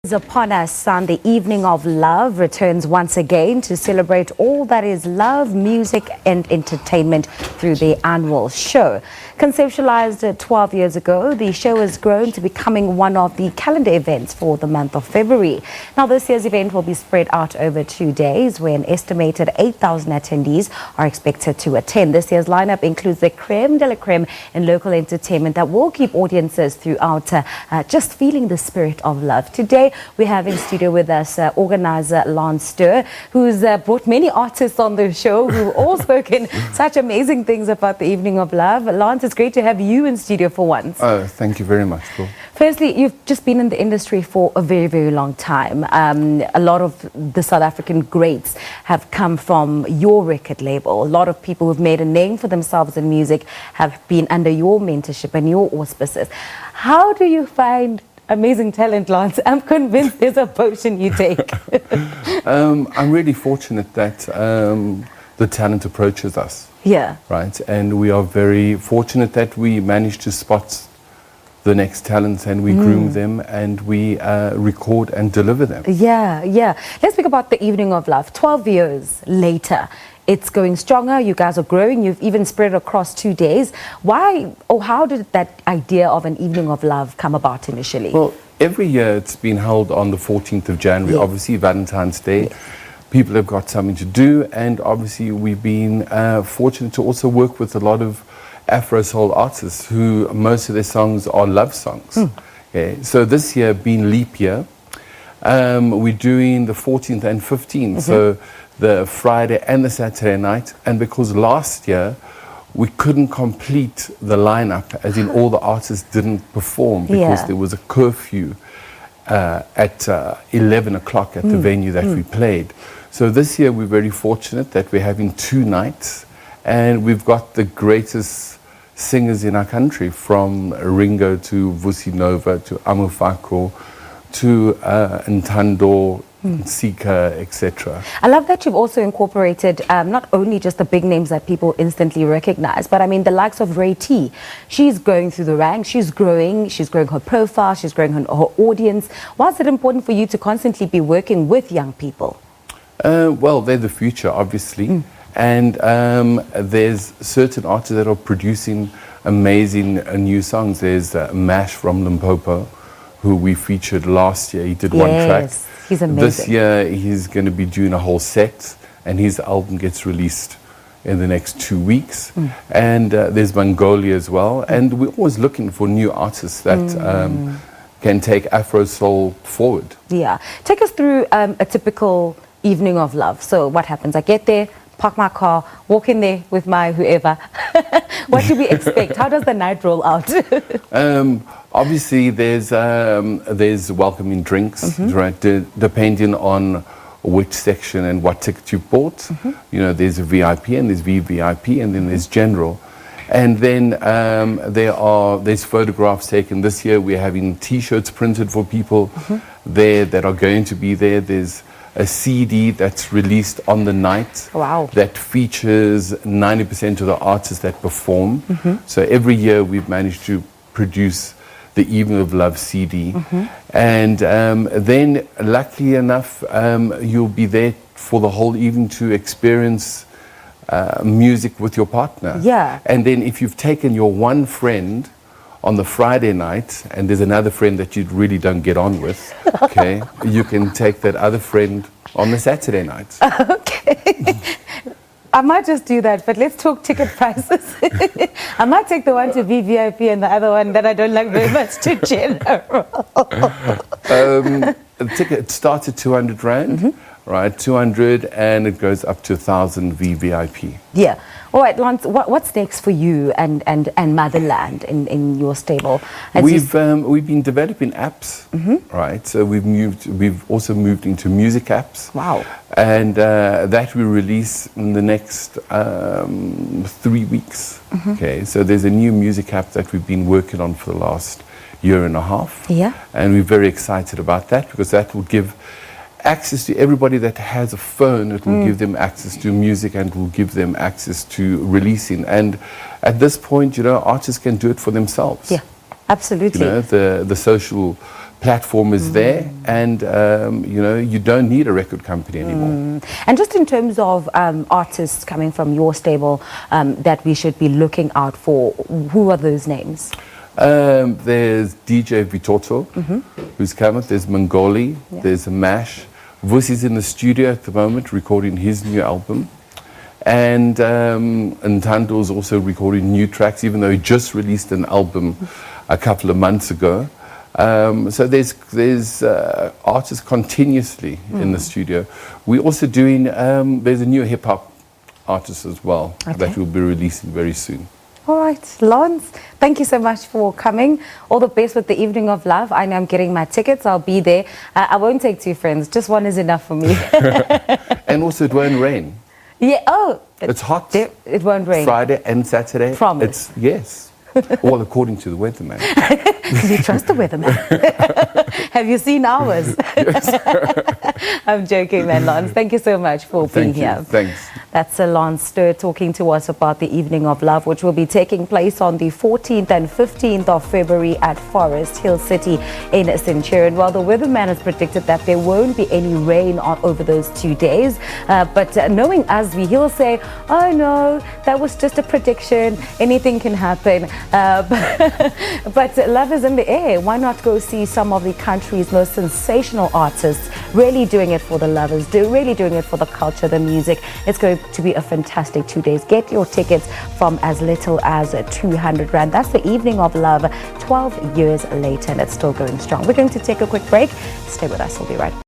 Upon us on the evening of love returns once again to celebrate all that is love, music and entertainment through the annual show. Conceptualized 12 years ago, the show has grown to becoming one of the calendar events for the month of February. Now this year's event will be spread out over 2 days where an estimated 8,000 attendees are expected to attend. This year's lineup includes the crème de la crème in local entertainment that will keep audiences throughout just feeling the spirit of love. Today we have in studio with us organizer Lance Stehr, who's brought many artists on the show who've all spoken such amazing things about the evening of love. Lance, it's great to have you in studio for once. Oh, thank you very much, Paul. Firstly, you've just been in the industry for a very, very long time. A lot of the South African greats have come from your record label. A lot of people who've made a name for themselves in music have been under your mentorship and your auspices. How do you find amazing talent, Lance? I'm convinced there's a potion you take. I'm really fortunate that the talent approaches us. Yeah. Right, and we are very fortunate that we manage to spot the next talents and we groom them and we record and deliver them. Yeah, yeah. Let's speak about the evening of love. 12 years later, it's going stronger. You guys are growing. You've even spread across 2 days. Why or how did that idea of an evening of love come about initially? Well, every year it's been held on the 14th of January, yes. Obviously Valentine's Day. Yes. People have got something to do, and obviously we've been fortunate to also work with a lot of Afro soul artists who most of their songs are love songs. Okay. So this year being leap year, we're doing the 14th and 15th, so the Friday and the Saturday night, and because last year we couldn't complete the lineup, as in all the artists didn't perform because there was a curfew at 11 o'clock at the venue that we played. So this year we're very fortunate that we're having 2 nights and we've got the greatest singers in our country, from Ringo to Vusi Nova to Amufako to Ntando, Sika, etc. I love that you've also incorporated not only just the big names that people instantly recognize, but I mean the likes of Ray T. She's going through the ranks, she's growing her profile, she's growing her audience. Why is it important for you to constantly be working with young people? Well, they're the future, obviously. And there's certain artists that are producing amazing new songs. There's Mash from Limpopo, who we featured last year. He did one track. He's amazing. This year he's going to be doing a whole set, and his album gets released in the next 2 weeks. And there's Mongolia as well. And we're always looking for new artists that can take Afro soul forward. Yeah. Take us through a typical evening of love. So what happens? I get there, park my car, walk in there with my whoever. What do we expect? How does the night roll out? Obviously, there's welcoming drinks, right? Depending on which section and what ticket you bought. You know, there's a VIP and there's VVIP and then there's general. And then there's photographs taken. This year we're having T-shirts printed for people there that are going to be there. There's a CD that's released on the night that features 90% of the artists that perform. So every year we've managed to produce the Evening of Love CD. And then luckily enough, you'll be there for the whole evening to experience music with your partner. Yeah. And then if you've taken your one friend on the Friday night, and there's another friend that you really don't get on with, okay, you can take that other friend on the Saturday night. Okay. I might just do that, but let's talk ticket prices. I might take the one to VVIP and the other one that I don't like very much to general. The ticket starts at 200 Rand, right? 200, and it goes up to 1,000 VVIP. Yeah. All right, Lance, what's next for you and Motherland in your stable? We've been developing apps, right? So we've also moved into music apps. Wow. And that we release in the next 3 weeks. Okay, so there's a new music app that we've been working on for the last year and a half. Yeah. And we're very excited about that because that will give access to everybody that has a phone. It will give them access to music and will give them access to releasing. And at this point, you know, artists can do it for themselves. Yeah, absolutely. You know, the social platform is there, and you know, you don't need a record company anymore. And just in terms of artists coming from your stable that we should be looking out for, who are those names? There's DJ Vitoto, who's coming. There's Mongoli. There's Mash. Vusi's in the studio at the moment recording his new album. And Ntando's also recording new tracks, even though he just released an album a couple of months ago. So there's artists continuously in the studio. We're also doing, there's a new hip-hop artist as well that we'll be releasing very soon. All right, Lance, thank you so much for coming. All the best with the Evening of Love. I know I'm getting my tickets. I'll be there. I won't take 2 friends. Just one is enough for me. And also it won't rain. Yeah, oh. It's hot. It won't rain. Friday and Saturday. Promise. Yes. Well, according to the weatherman. You trust the weatherman? Have you seen ours? I'm joking, man, Lance. Thank you so much for being here. Thanks. That's Lance Stehr talking to us about the Evening of Love, which will be taking place on the 14th and 15th of February at Forest Hill City in Centurion. Well, the weatherman has predicted that there won't be any rain over those 2 days. But knowing Azvi, he'll say, oh no, that was just a prediction. Anything can happen. But love is in the air. Why not go see some of the country's most sensational artists really doing it for the lovers, really doing it for the culture, the music. It's going to be a fantastic 2 days. Get your tickets from as little as 200 Rand. That's the Evening of Love 12 years later, and it's still going strong. We're going to take a quick break. Stay with us. We'll be right back.